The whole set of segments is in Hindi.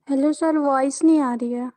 हेलो सर, वॉइस नहीं आ रही है।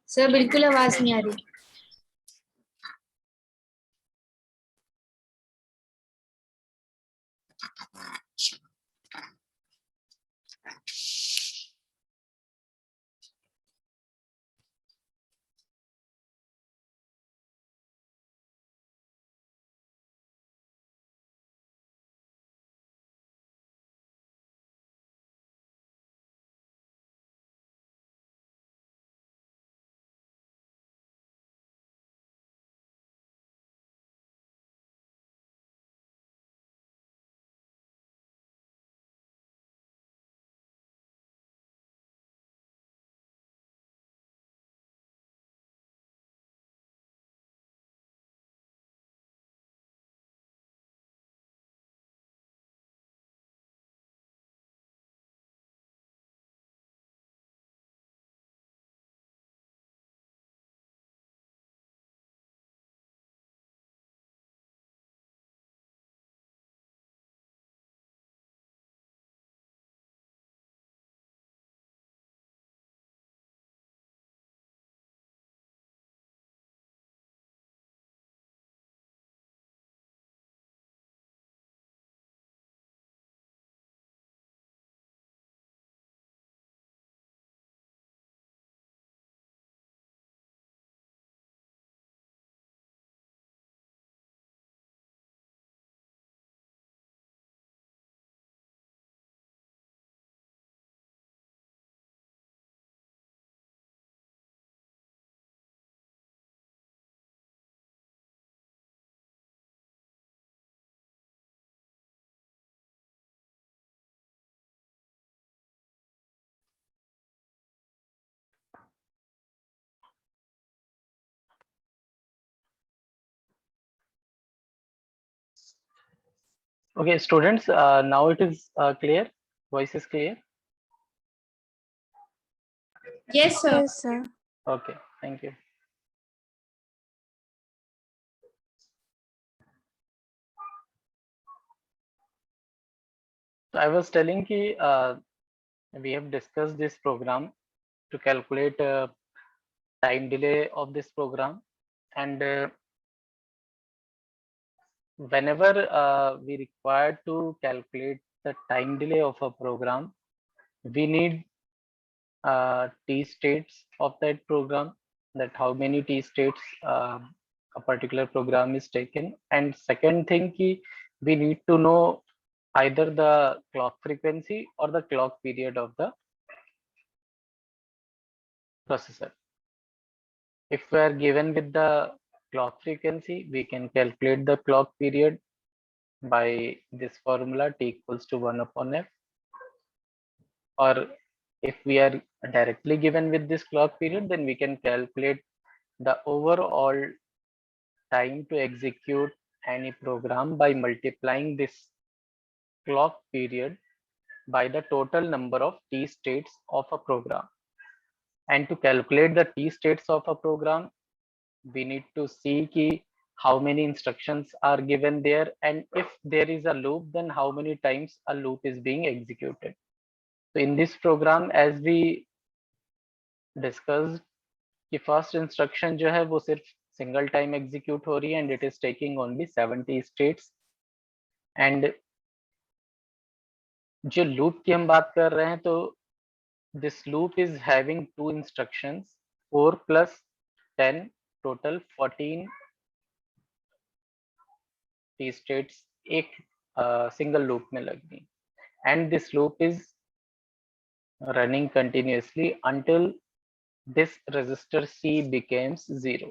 सर बिल्कुल आवाज नहीं आ रही। Okay, students, now it is clear. Voice is clear. Yes, sir. Yes, sir. Okay, thank you. So I was telling ki we have discussed this program to calculate time delay of this program, and whenever we require to calculate the time delay of a program, we need t states of that program, that how many t states a particular program is taken. And second thing ki we need to know either the clock frequency or the clock period of the processor. If we are given with the clock frequency, we can calculate the clock period by this formula t equals to 1 upon f. Or if we are directly given with this clock period, then we can calculate the overall time to execute any program by multiplying this clock period by the total number of t states of a program. And to calculate the t states of a program, we need to see ki how many instructions are given there, and if there is a loop, then how many times a loop is being executed. So in this program, as we discussed, कि फर्स्ट इंस्ट्रक्शन जो है वो सिर्फ सिंगल टाइम एग्जीक्यूट हो रही है and it is taking only 70 states. And जो लूप की हम बात कर रहे हैं, तो this loop is having two instructions, 4 + 10, total 14 T states एक सिंगल लूप में लगनी. And this loop is running continuously until this register C becomes 0.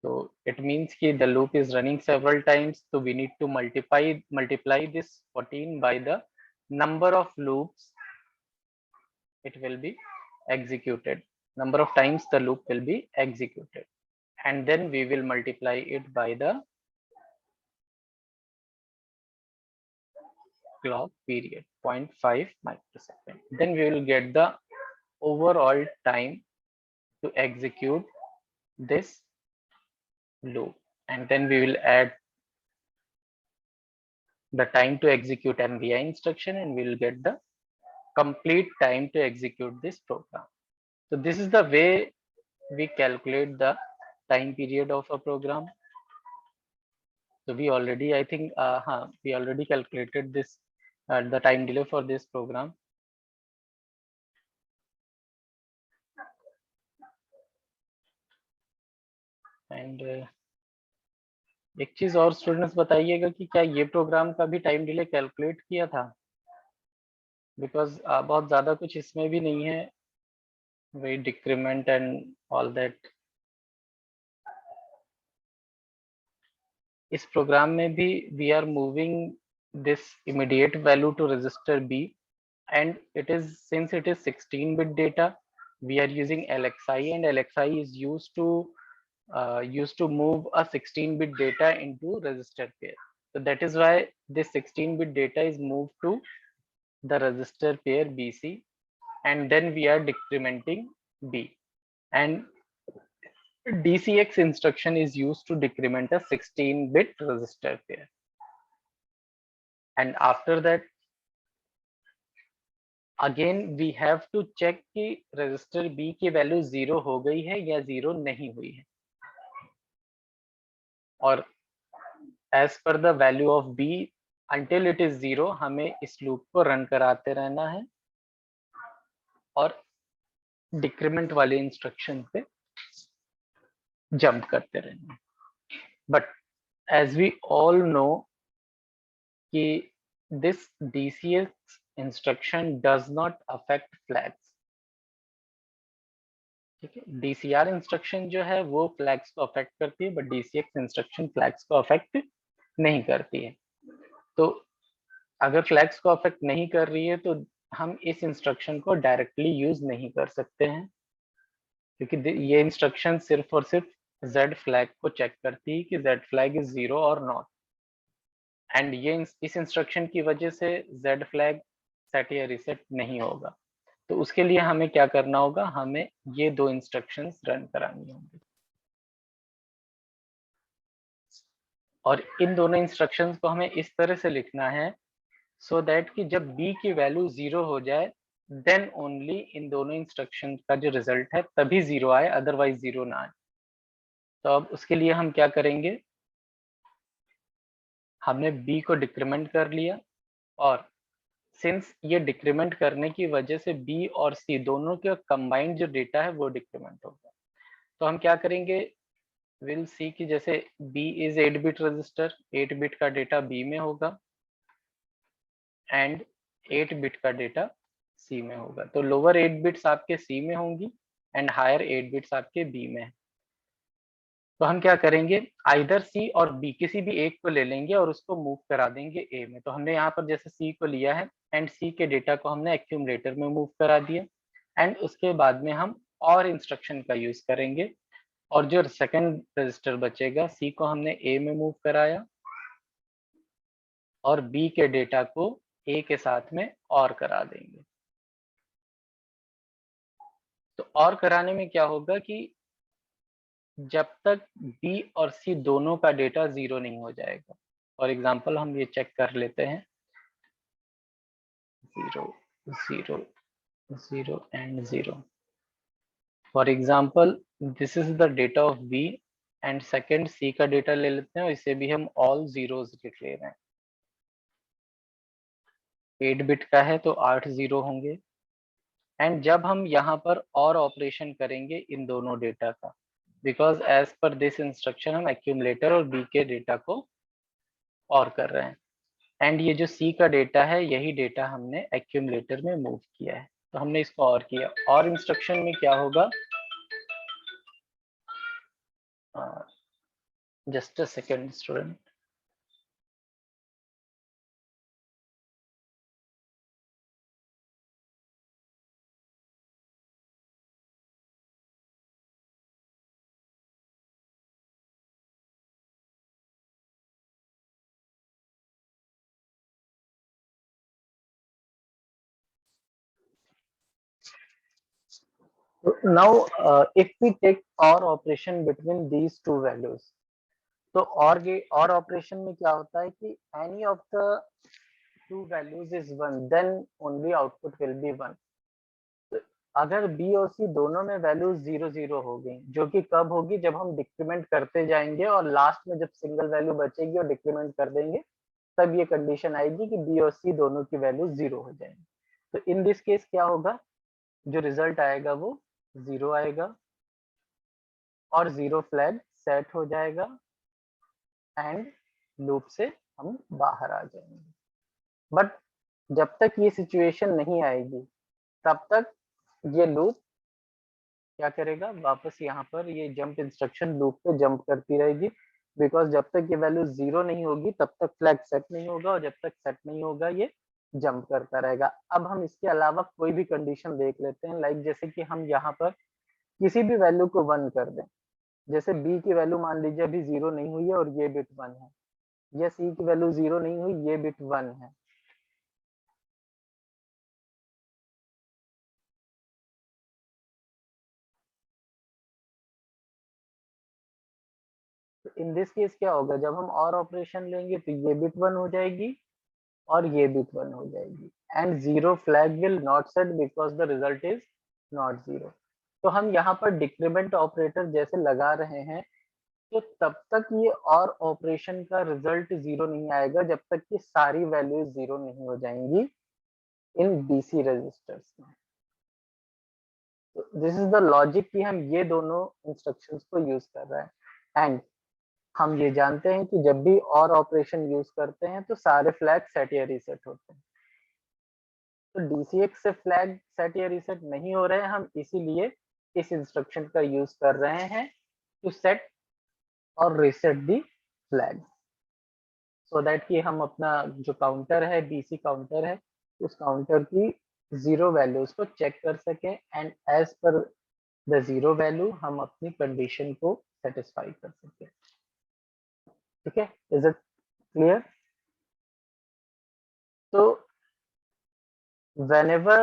So it means ki the loop is running several times, so we need to multiply this 14 by the number of loops it will be executed, number of times the loop will be executed, and then we will multiply it by the clock period, 0.5 microsecond. Then we will get the overall time to execute this loop, and then we will add the time to execute NVI instruction, and we will get the complete time to execute this program. So this is the way we calculate the time period of a program. So we already, I think, we already calculated this, the time delay for this program. And एक चीज और स्टूडेंट्स बताइएगा कि क्या ये प्रोग्राम का भी टाइम डिले कैलकुलेट किया था, बिकॉज बहुत ज्यादा कुछ इसमें भी नहीं है, वही डिक्रीमेंट एंड ऑल दैट. इस प्रोग्राम में भी we are moving this immediate value to register B, and it is, since it is 16-bit data, we are using LXI, and LXI is used to move a 16-bit data into register pair. So that is why this 16-bit data is moved to the register pair BC, and then we are decrementing B, and DCX instruction is used to decrement a 16-bit register pair. And after that, again we have to check कि register B की वैल्यू 0 हो गई है या 0 नहीं हुई है, और as per the value of B until it is 0 हमें इस लूप को रन कराते रहना है और डिक्रीमेंट वाले इंस्ट्रक्शन पे जंप करते रहना है. But as we all know कि this DCX instruction does not affect flags. ठीक है, DCR इंस्ट्रक्शन जो है वो फ्लैग्स को अफेक्ट करती है, बट DCX इंस्ट्रक्शन फ्लैग्स को अफेक्ट नहीं करती है. तो अगर फ्लैग्स को अफेक्ट नहीं कर रही है तो हम इस इंस्ट्रक्शन को डायरेक्टली यूज नहीं कर सकते हैं, क्योंकि ये इंस्ट्रक्शन सिर्फ और सिर्फ Z फ्लैग को चेक करती है कि Z फ्लैग इज 0 और नॉट. एंड ये इस इंस्ट्रक्शन की वजह से z फ्लैग सेट या रीसेट नहीं होगा। तो उसके लिए हमें क्या करना होगा, हमें ये दो इंस्ट्रक्शंस रन करानी होंगी। और इन दोनों इंस्ट्रक्शंस को हमें इस तरह से लिखना है सो दैट कि जब b की वैल्यू 0 हो जाए देन ओनली इन दोनों इंस्ट्रक्शन का जो रिजल्ट है तभी 0 आए, अदरवाइज 0 ना आए। तो अब उसके लिए हम क्या करेंगे, हमने b को डिक्रीमेंट कर लिया और सिंस ये डिक्रीमेंट करने की वजह से b और c दोनों के कंबाइंड जो डेटा है वो डिक्रीमेंट होगा। तो हम क्या करेंगे, विल सी की जैसे b is 8 bit register, 8 bit का डेटा b में होगा एंड 8 बिट का डेटा c में होगा। तो लोअर 8 बिट्स आपके c में होंगी एंड हायर 8 बिट्स आपके b में है। तो हम क्या करेंगे, आइदर c और b किसी भी एक को ले लेंगे और उसको मूव करा देंगे a में। तो हमने यहाँ पर जैसे c को लिया है एंड c के डेटा को हमने एक्यूमुलेटर में मूव करा दिया एंड उसके बाद में हम और इंस्ट्रक्शन का यूज करेंगे और जो सेकंड रजिस्टर बचेगा c को हमने a में मूव कराया और b के डेटा को a के साथ में और करा देंगे। तो और कराने में क्या होगा कि जब तक b और c दोनों का डेटा 0 नहीं हो जाएगा। फॉर एग्जांपल हम ये चेक कर लेते हैं 0 0 0 and 0। For example this is the data of b and second c का डेटा ले लेते हैं और इसे भी हम ऑल जीरोस लिख ले रहे हैं। 8 बिट का है तो 8 0 होंगे एंड जब हम यहाँ पर और ऑपरेशन करेंगे इन दोनों डेटा का, because as per this instruction हम एक्यूमुलेटर और b के डेटा को और कर रहे हैं एंड ये जो c का डेटा है यही डेटा हमने एक्यूमुलेटर में मूव किया है। तो हमने इसको और किया और इंस्ट्रक्शन में क्या होगा, just a second student. Now if we take OR operation between these two values, तो OR ऑपरेशन में क्या होता है कि any of the two values is 1 then only output will be 1। तो अगर B और C दोनों में वैल्यूज 0 0 हो गई, जो कि कब होगी, जब हम डिक्रीमेंट करते जाएंगे और लास्ट में जब सिंगल वैल्यू बचेगी और डिक्रीमेंट कर देंगे तब ये कंडीशन आएगी कि B और C दोनों की वैल्यू 0 हो जाएंगी। तो इन दिस केस क्या होगा, जो रिजल्ट आएगा वो 0 आएगा और 0 फ्लैग सेट हो जाएगा एंड लूप से हम बाहर आ जाएंगे। बट जब तक ये सिचुएशन नहीं आएगी तब तक ये लूप क्या करेगा, वापस यहाँ पर ये जंप इंस्ट्रक्शन लूप पे जंप करती रहेगी, बिकॉज जब तक ये वैल्यू 0 नहीं होगी तब तक फ्लैग सेट नहीं होगा और जब तक सेट नहीं होगा ये जंप करता रहेगा। अब हम इसके अलावा कोई भी कंडीशन देख लेते हैं, लाइक जैसे कि हम यहाँ पर किसी भी वैल्यू को 1 कर दें, जैसे b की वैल्यू मान लीजिए अभी 0 नहीं हुई है और ये बिट 1 है, या c की वैल्यू 0 नहीं हुई, ये बिट 1 है। तो इन दिस केस क्या होगा, जब हम और ऑपरेशन लेंगे तो ये बिट 1 हो जाएगी और ये बिट 1 हो जाएगी and 0 flag will not set because the result is not 0। तो हम यहाँ पर डिक्रीमेंट ऑपरेटर जैसे लगा रहे हैं तो तब तक ये और ऑपरेशन का रिजल्ट 0 नहीं आएगा जब तक कि सारी वैल्यूज 0 नहीं हो जाएंगी इन BC रजिस्टर्स में। तो दिस इज द लॉजिक कि हम ये दोनों इंस्ट्रक्शंस को यूज कर रहे हैं एंड हम ये जानते हैं कि जब भी और ऑपरेशन यूज करते हैं तो सारे फ्लैग सेट या रीसेट होते हैं। तो DCX से फ्लैग सेट या रीसेट नहीं हो रहे हैं, हम इसीलिए इस इंस्ट्रक्शन का यूज कर रहे हैं टू सेट और reset the flag, so that कि हम अपना जो काउंटर है BC काउंटर है उस काउंटर की 0 वैल्यूज को चेक कर सकें and as per the 0 value हम अपनी कंडीशन को सेटिस्फाई कर सकें। ठीक है, is it clear? whenever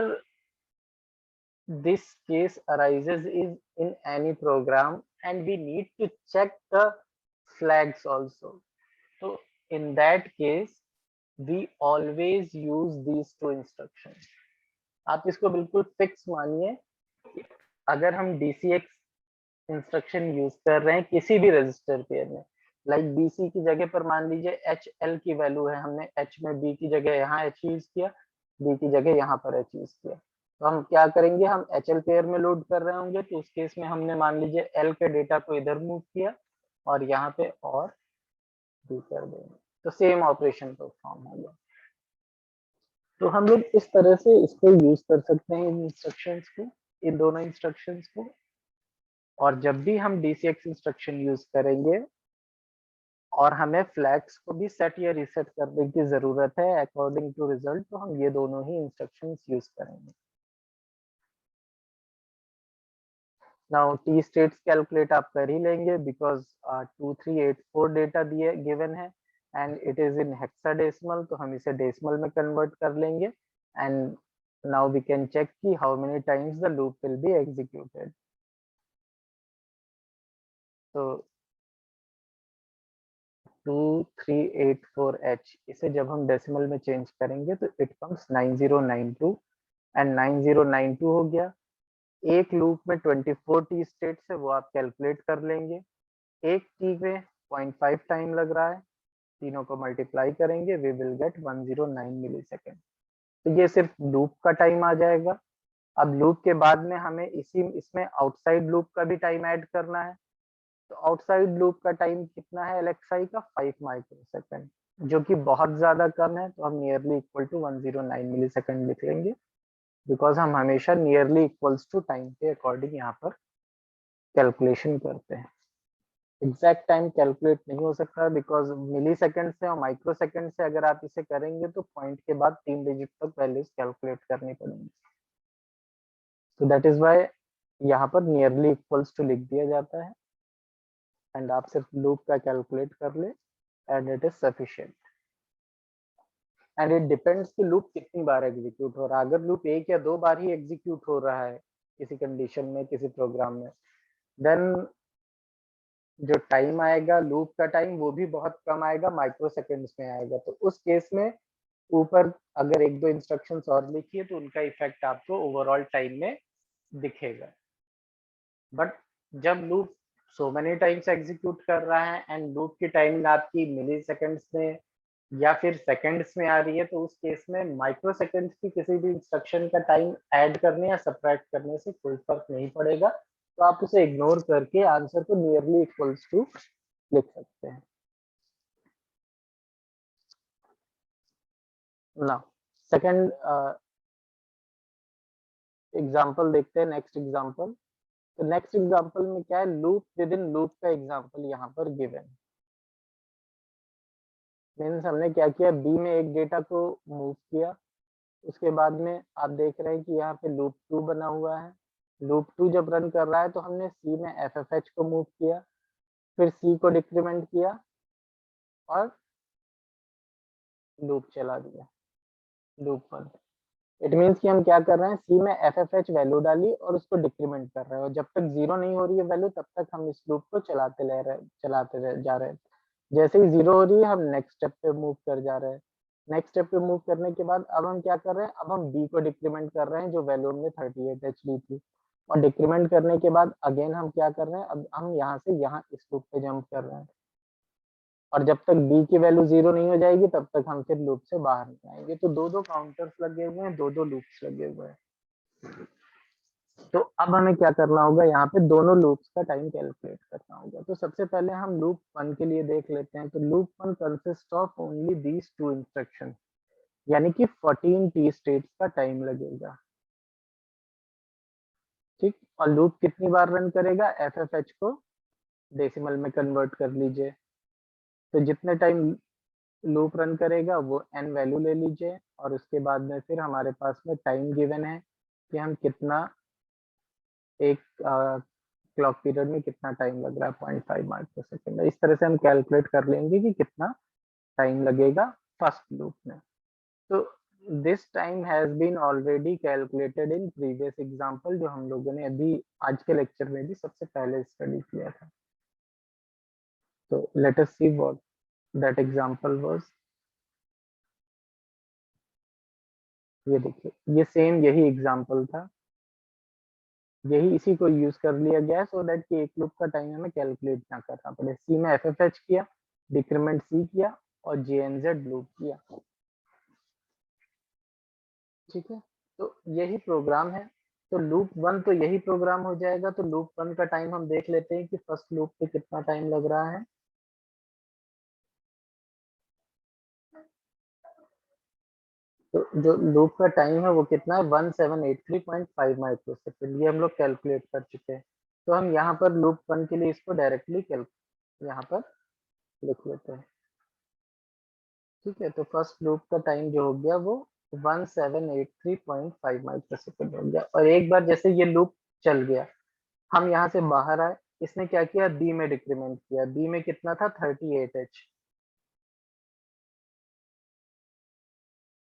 this case arises is in any program and we need to check the flags also. So in that case we always use these two instructions. आप इसको बिल्कुल फिक्स मानिए, अगर हम DCX इंस्ट्रक्शन यूज कर रहे हैं किसी भी रजिस्टर पेयर में, लाइक BC की जगह पर मान लीजिए HL की वैल्यू है, हमने H में B की जगह यहाँ H यूज किया, B की जगह यहाँ पर H यूज किया, तो हम क्या करेंगे, हम HL पेयर में लोड कर रहे होंगे तो उस केस में हमने मान लीजिए L के डेटा को इधर मूव किया और यहाँ पे और B कर देंगे, तो सेम ऑपरेशन परफॉर्म हो गया। तो हम लोग इस तरह से इसको यूज कर सकते हैं इन इंस्ट्रक्शंस को, इन दोनों इंस्ट्रक्शंस को। और जब भी हम DCX इंस्ट्रक्शन यूज करेंगे और हमें फ्लैग्स को भी सेट या रीसेट करने की जरूरत है अकॉर्डिंग टू रिजल्ट, तो हम ये दोनों ही इंस्ट्रक्शंस यूज करेंगे। नाउ टी स्टेट्स कैलकुलेट आप कर ही लेंगे बिकॉज 2384 डेटा दिए गिवन है and it is in hexadecimal, तो हम इसे डेसिमल में कन्वर्ट कर लेंगे and now we can check कि how many times the loop will be executed. तो 2384H, इसे जब हम डेसिमल में चेंज करेंगे तो इट कम्स 9092 एंड 9092 हो गया। एक लूप में 24 टी स्टेट्स है, वो आप कैलकुलेट कर लेंगे। एक टी में 0.5 टाइम लग रहा है, तीनों को मल्टीप्लाई करेंगे, वी विल गेट 109 मिलीसेकंड। तो ये सिर्फ लूप का टाइम आ जाएगा। अब लूप के बाद में हमें इसमें आउटसाइड लूप का भी टाइम ऐड करना है, तो आउटसाइड लूप का टाइम कितना है LXI का, 5 माइक्रोसेकंड, जो कि बहुत ज्यादा कम है, तो हम नियरली इक्वल टू 109 मिलीसेकंड लिख लेंगे बिकॉज हम हमेशा नियरली इक्वल्स टू टाइम के अकॉर्डिंग यहाँ पर कैलकुलेशन करते हैं। एग्जैक्ट टाइम कैलकुलेट नहीं हो सकता बिकॉज मिलीसेकंड से और माइक्रोसेकंड से अगर आप इसे करेंगे तो पॉइंट के बाद 3 डिजिट तक वैल्यूज कैलकुलेट करनी पड़ेंगी, तो दैट इज व्हाई यहाँ पर नियरली इक्वल्स टू लिख दिया जाता है एंड आप सिर्फ लूप का कैलकुलेट कर ले and it is sufficient. And it depends कि लूप कितनी बार एग्जीक्यूट हो रहा है। अगर लूप 1 या 2 बार ही एग्जीक्यूट हो रहा है किसी कंडीशन में, किसी प्रोग्राम में, देन जो टाइम आएगा लूप का टाइम वो भी बहुत कम आएगा, माइक्रो सेकेंड्स में आएगा। तो उस केस में ऊपर अगर 1-2 इंस्ट्रक्शंस और लिखिए तो उनका इफेक्ट आपको ओवरऑल टाइम में दिखेगा। बट जब loop so many times execute कर रहा है एंड लूप की टाइमिंग आपकी मिली सेकेंड्स में या फिर सेकेंड्स में आ रही है, तो उस केस में माइक्रो सेकेंड्स की किसी भी इंस्ट्रक्शन का टाइम ऐड करने या सब्ट्रैक्ट करने से कोई फर्क नहीं पड़ेगा, तो आप उसे इग्नोर करके आंसर को नियरली इक्वल्स टू लिख सकते हैं। नाउ सेकंड एग्जांपल देखते हैं, नेक्स्ट एग्जांपल। तो नेक्स्ट एग्जांपल में क्या है, लूप विद इन लूप का एग्जांपल यहाँ पर गिवन। मीन्स हमने क्या किया, बी में एक डेटा को मूव किया, उसके बाद में आप देख रहे हैं कि यहाँ पे लूप 2 बना हुआ है। लूप 2 जब रन कर रहा है तो हमने सी में FFH को मूव किया, फिर सी को डिक्रीमेंट किया और लूप चला दिया, लूप 1। इट मीन्स कि हम क्या कर रहे हैं, सी में FFH वैल्यू डाली और उसको डिक्रीमेंट कर रहे हैं, और जब तक 0 नहीं हो रही है वैल्यू तब तक हम इस लूप को चलाते जा रहे हैं। जैसे ही 0 हो रही है हम नेक्स्ट स्टेप पे मूव कर जा रहे हैं। नेक्स्ट स्टेप पे मूव करने के बाद अब हम क्या कर रहे हैं, अब हम बी को डिक्रीमेंट कर रहे हैं जो वैल्यू में 38H ली थी, और डिक्रीमेंट करने के बाद अगेन हम क्या कर रहे हैं, अब हम यहाँ से यहाँ इस लूप पे जंप कर रहे हैं, और जब तक बी की वैल्यू 0 नहीं हो जाएगी तब तक हम फिर लूप से बाहर नहीं आएंगे। तो दो काउंटर्स लगे हुए हैं, दो लूप्स लगे हुए हैं। तो अब हमें क्या करना होगा, यहाँ पे दोनों लूप्स का टाइम कैलकुलेट करना होगा। तो सबसे पहले हम लूप 1 के लिए देख लेते हैं। तो loop 1 consist of only these 2 instruction, यानी कि 14 टी स्टेट्स का टाइम लगेगा, ठीक। और लूप कितनी बार रन करेगा, FFH को डेसिमल में कन्वर्ट कर लीजिए, तो जितने टाइम लूप रन करेगा वो n वैल्यू ले लीजिए, और उसके बाद में फिर हमारे पास में टाइम गिवन है कि हम कितना एक क्लॉक पीरियड में कितना टाइम लग रहा है, 0.5 माइक्रो सेकेंड। इस तरह से हम कैलकुलेट कर लेंगे कि कितना टाइम लगेगा फर्स्ट लूप में। तो this time has been already calculated in previous example, जो हम लोगों ने अभी आज के लेक्चर में भी सबसे पहले स्टडी किया था। तो let us see what that example was. ये देखिए, ये सेम यही एग्जांपल था, यही इसी को यूज कर लिया गया है सो दैट कि एक लूप का टाइम हमें कैलकुलेट ना करना पड़े। सी में एफएफएच किया, डिक्रीमेंट सी किया और जेएनजेड लूप किया। ठीक है, तो यही प्रोग्राम है। तो लूप 1 तो यही प्रोग्राम हो जाएगा। तो लूप 1 का टाइम हम देख लेते हैं कि फर्स्ट लूप पे कितना टाइम लग रहा है। तो जो लूप का टाइम है वो कितना है, 1783.5 माइक्रोसेकंड। ये हम लोग कैलकुलेट कर चुके हैं। तो हम यहाँ पर लूप 1 के लिए इसको डायरेक्टली यहाँ पर लिख लेते हैं। ठीक है, तो फर्स्ट लूप का टाइम जो हो गया वो 1783.5 माइक्रोसेकंड हो गया। और एक बार जैसे ये लूप चल गया, हम यहाँ से बाहर आए, इसने क्या किया, बी में डिक्रीमेंट किया। बी में कितना था, 38h।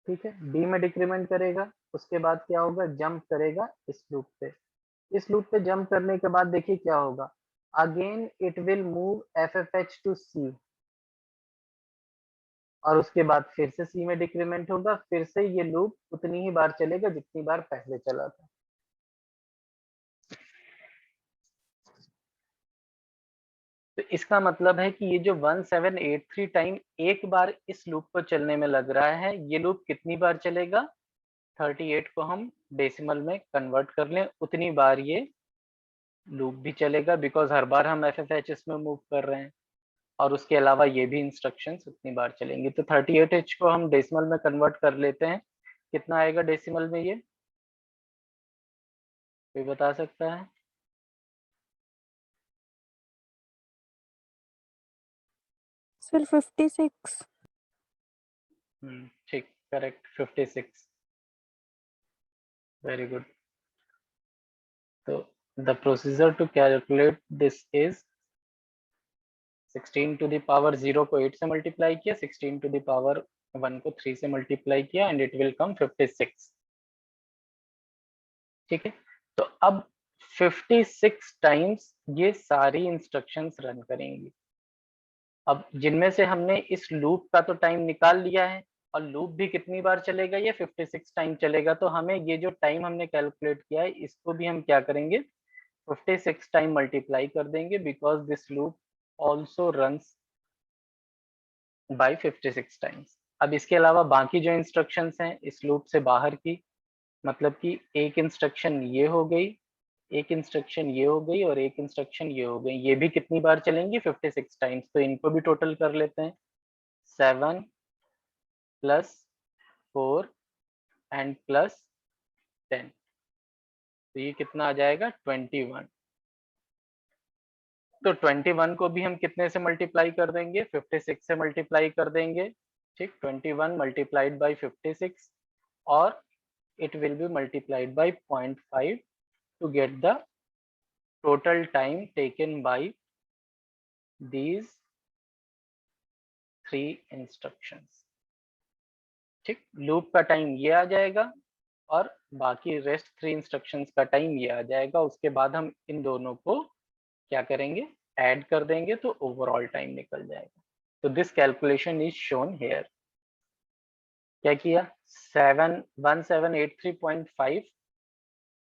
ठीक है, बी में डिक्रीमेंट करेगा, उसके बाद क्या होगा, जंप करेगा इस लूप पे। इस लूप पे जंप करने के बाद देखिए क्या होगा, again it will move FFH to C, और उसके बाद फिर से सी में डिक्रीमेंट होगा, फिर से ये लूप उतनी ही बार चलेगा जितनी बार पहले चला था। तो इसका मतलब है कि ये जो 1783 टाइम एक बार इस लूप को चलने में लग रहा है, ये लूप कितनी बार चलेगा, 38 को हम डेसिमल में कन्वर्ट कर लें, उतनी बार ये लूप भी चलेगा, बिकॉज हर बार हम एफएफएच में मूव कर रहे हैं। और उसके अलावा ये भी इंस्ट्रक्शंस उतनी बार चलेंगी। तो 38h को हम डेसिमल में कन्वर्ट कर लेते हैं, कितना आएगा डेसिमल में, ये कोई बता सकता है? सर 56। ठीक, करेक्ट, 56। Very good. तो the procedure to calculate this is 16 to the power 0 को 8 से मल्टीप्लाई किया, 16 टू द पावर 1 को 3 से मल्टीप्लाई किया, एंड इट विल कम 56। ठीक है, तो अब 56 टाइम्स ये सारी इंस्ट्रक्शंस रन करेंगी। अब जिनमें से हमने इस लूप का तो टाइम निकाल लिया है, और लूप भी कितनी बार चलेगा, ये 56 टाइम चलेगा। तो हमें ये जो टाइम हमने कैलकुलेट किया है, इसको भी हम क्या करेंगे, 56 टाइम मल्टीप्लाई कर देंगे, because this loop also runs by 56 times. अब इसके अलावा बाकी जो इंस्ट्रक्शंस हैं इस लूप से बाहर की, मतलब कि एक इंस्ट्रक्शन ये हो गई, एक इंस्ट्रक्शन ये हो गई, और एक इंस्ट्रक्शन ये हो गई, ये भी कितनी बार चलेंगी, 56 टाइम्स। तो इनको भी टोटल कर लेते हैं, 7 + 4 एंड +10। तो ये कितना आ जाएगा, 21। तो 21 को भी हम कितने से मल्टीप्लाई कर देंगे, 56 से मल्टीप्लाई कर देंगे। ठीक, 21 मल्टीप्लाइड बाई 56, और it will be multiplied by 0.5 to get the total time taken by these 3 instructions। ठीक, लूप का टाइम ये आ जाएगा, और बाकी रेस्ट 3 इंस्ट्रक्शंस का टाइम ये आ जाएगा। उसके बाद हम इन दोनों को क्या करेंगे, ऐड कर देंगे, तो ओवरऑल टाइम निकल जाएगा। तो this calculation is shown here. क्या किया, 1783.5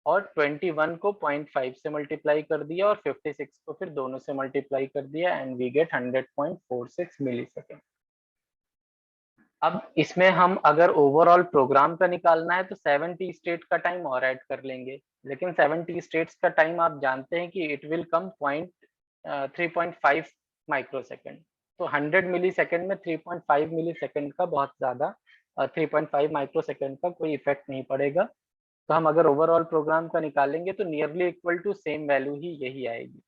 और 21 को 0.5 से मल्टीप्लाई कर दिया, और 56 को फिर दोनों से मल्टीप्लाई कर दिया, एंड वी गेट 100.46 मिलीसेकंड। अब इसमें हम अगर ओवरऑल प्रोग्राम का निकालना है तो 70 स्टेट का टाइम और ऐड कर लेंगे, लेकिन 70 स्टेट्स का टाइम आप जानते हैं कि इट विल कम 3.5 माइक्रोसेकंड। तो 100 मिलीसेकंड में 3.5 मिलीसेकंड का बहुत ज्यादा 3.5 माइक्रोसेकंड का कोई इफेक्ट नहीं पड़ेगा। तो हम अगर ओवरऑल प्रोग्राम का निकालेंगे तो nearly equal to same value ही यही आएगी।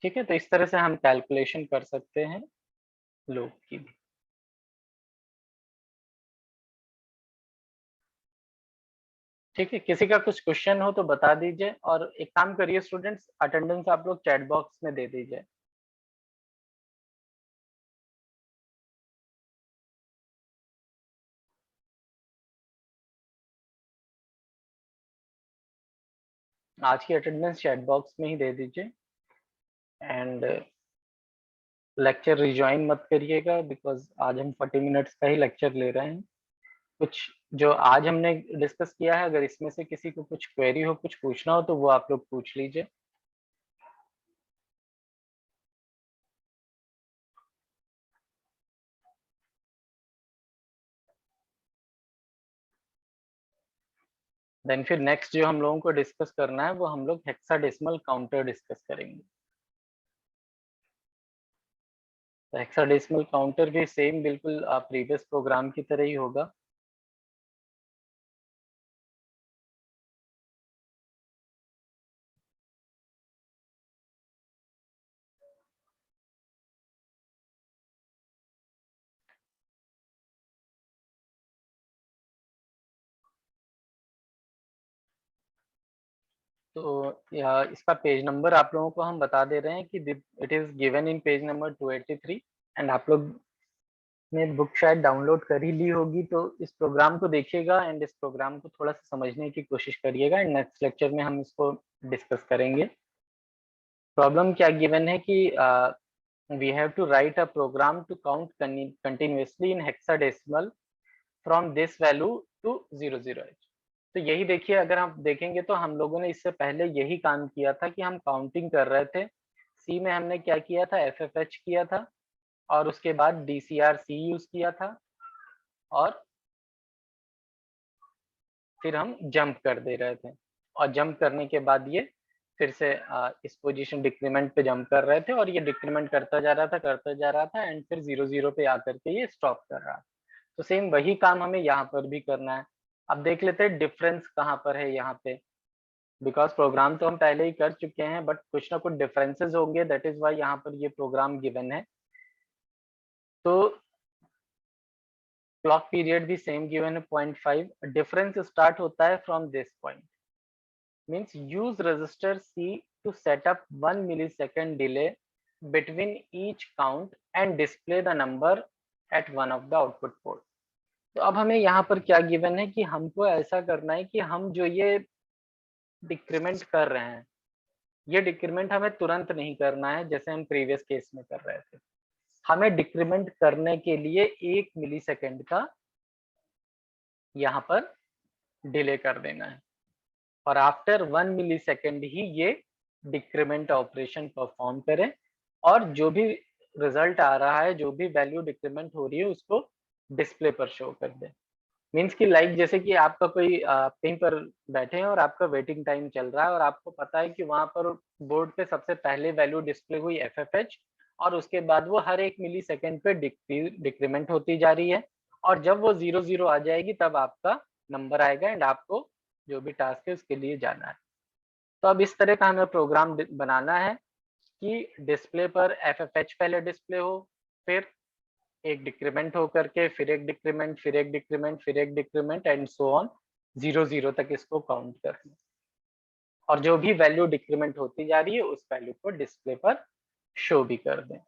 ठीक है, तो इस तरह से हम कैलकुलेशन कर सकते हैं लूप की भी। ठीक है, किसी का कुछ क्वेश्चन हो तो बता दीजिए, और एक काम करिए स्टूडेंट्स, अटेंडेंस आप लोग चैट बॉक्स में दे दीजिए। आज की अटेंडेंस चैट बॉक्स में ही दे दीजिए एंड लेक्चर रिज्वाइन मत करिएगा बिकॉज आज हम 40 मिनट्स का ही लेक्चर ले रहे हैं। कुछ जो आज हमने डिस्कस किया है, अगर इसमें से किसी को कुछ क्वेरी हो, कुछ पूछना हो, तो वो आप लोग पूछ लीजिए। देन फिर नेक्स्ट जो हम लोगों को डिस्कस करना है वो हम लोग हेक्साडेसिमल काउंटर डिस्कस करेंगे। तो हेक्साडेसिमल काउंटर भी सेम बिल्कुल प्रीवियस प्रोग्राम की तरह ही होगा। तो या इसका पेज नंबर आप लोगों को हम बता दे रहे हैं कि it is given in page number 283 and आप लोग ने बुक शायद डाउनलोड कर ही ली होगी, तो इस प्रोग्राम को देखिएगा एंड इस प्रोग्राम को थोड़ा सा समझने की कोशिश करिएगा एंड नेक्स्ट लेक्चर में हम इसको डिस्कस करेंगे। प्रॉब्लम क्या गिवन है कि we have to write a program to count continuously in hexadecimal from this value to 00h। तो यही देखिए, अगर आप देखेंगे तो हम लोगों ने इससे पहले यही काम किया था कि हम काउंटिंग कर रहे थे। सी में हमने क्या किया था, FFH किया था और उसके बाद DCRC यूज किया था और फिर हम जंप कर दे रहे थे और जंप करने के बाद ये फिर से इस पोजीशन डिक्रीमेंट पे जंप कर रहे थे और ये डिक्रीमेंट करता जा रहा था एंड फिर 0 पे आकर के ये स्टॉप कर रहा। तो सेम वही काम हमें यहाँ पर भी करना है। अब देख लेते हैं डिफरेंस कहाँ पर है यहाँ पे, बिकॉज प्रोग्राम तो हम पहले ही कर चुके हैं बट कुछ ना कुछ डिफरेंसेस होंगे, दैट इज वाई यहाँ पर ये प्रोग्राम गिवन है। तो क्लॉक पीरियड भी सेम गिवन है 0.5। डिफरेंस स्टार्ट होता है from this point, means use resistor C to set up 1 millisecond delay between each count and display the number at one of the output port। तो अब हमें यहाँ पर क्या गिवन है कि हमको ऐसा करना है कि हम जो ये डिक्रीमेंट कर रहे हैं, ये डिक्रीमेंट हमें तुरंत नहीं करना है जैसे हम प्रीवियस केस में कर रहे थे। हमें डिक्रीमेंट करने के लिए 1 मिलीसेकंड का यहाँ पर डिले कर देना है और आफ्टर 1 मिलीसेकंड ही ये डिक्रीमेंट ऑपरेशन परफॉर्म करें और जो भी रिजल्ट आ रहा है, जो भी वैल्यू डिक्रीमेंट हो रही है उसको डिस्प्ले पर शो कर दे। मीन्स कि लाइक जैसे कि आपका कोई कहीं पर बैठे हैं और आपका वेटिंग टाइम चल रहा है और आपको पता है कि वहां पर बोर्ड पे सबसे पहले वैल्यू डिस्प्ले हुई FFH और उसके बाद वो हर 1 मिली सेकेंड पे डिक्रीमेंट होती जा रही है और जब वो 0 आ जाएगी तब आपका नंबर आएगा एंड आपको जो भी टास्क है उसके लिए जाना है। तो अब इस तरह का हमें प्रोग्राम बनाना है कि डिस्प्ले पर FFH पहले डिस्प्ले हो, फिर एक डिक्रीमेंट हो करके फिर एक डिक्रीमेंट, फिर एक डिक्रीमेंट, फिर एक डिक्रीमेंट एंड सो ऑन 0 तक इसको काउंट करना और जो भी वैल्यू डिक्रीमेंट होती जा रही है उस वैल्यू को डिस्प्ले पर शो भी कर दें।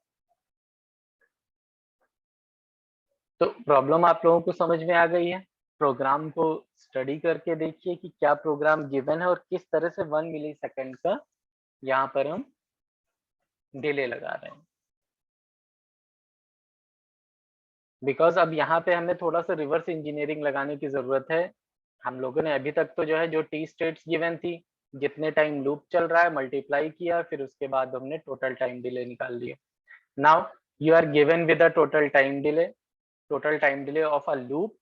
तो प्रॉब्लम आप लोगों को समझ में आ गई है। प्रोग्राम को स्टडी करके देखिए कि क्या प्रोग्राम गिवन है और किस तरह से 1 मिलीसेकंड का यहाँ पर हम डिले लगा रहे हैं। बिकॉज अब यहाँ पे हमें थोड़ा सा रिवर्स इंजीनियरिंग लगाने की जरूरत है। हम लोगों ने अभी तक तो जो है जो टी स्टेट्स गिवन थी, जितने टाइम लूप चल रहा है मल्टीप्लाई किया, फिर उसके बाद हमने टोटल टाइम डिले निकाल लिया। Now you are given with a total time delay of a loop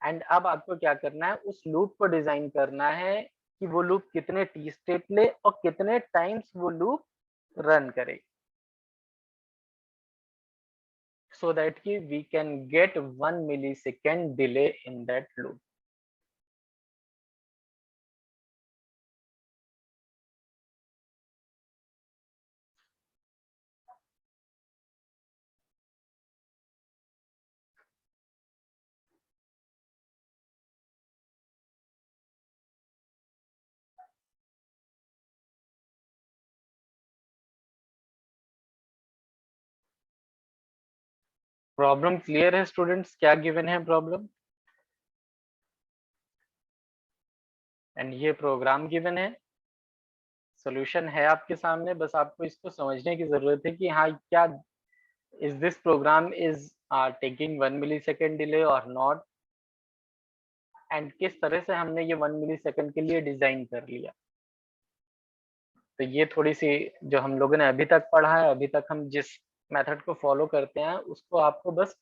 and अब आपको क्या करना है, उस लूप को डिजाइन करना है कि वो लूप कितने टी स्टेट ले और कितने टाइम्स वो लूप रन करे, so that we can get 1 millisecond delay in that loop। Problem clear है स्टूडेंट्स, क्या गिवन है प्रॉब्लम एंड ये प्रोग्राम गिवन है। सॉल्यूशन है आपके सामने, बस आपको इसको समझने की जरूरत है कि हाँ क्या is this program is taking 1 millisecond delay और नॉट, एंड किस तरह से हमने ये 1 मिलीसेकंड के लिए डिजाइन कर लिया। तो ये थोड़ी सी जो हम लोगों ने अभी तक पढ़ा है, अभी तक हम जिस मेथड को फॉलो करते हैं उसको आपको बस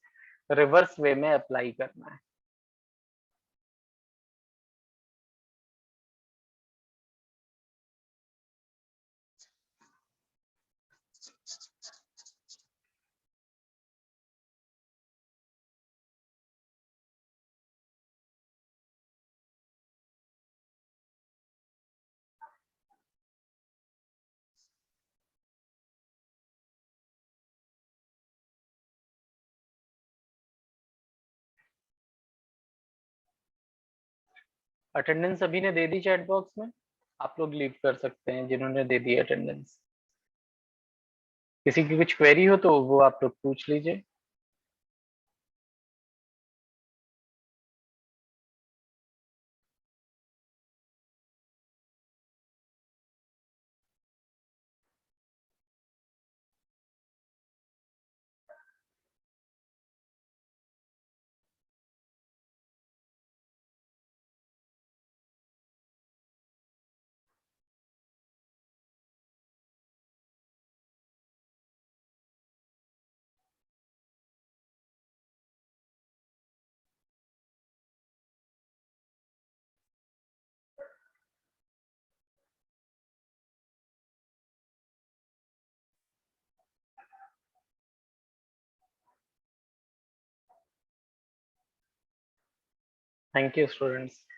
रिवर्स वे में अप्लाई करना है। अटेंडेंस अभी ने दे दी चैट बॉक्स में, आप लोग लीव कर सकते हैं जिन्होंने दे दी अटेंडेंस। किसी की कुछ क्वेरी हो तो वो आप लोग पूछ लीजिए। Thank you students.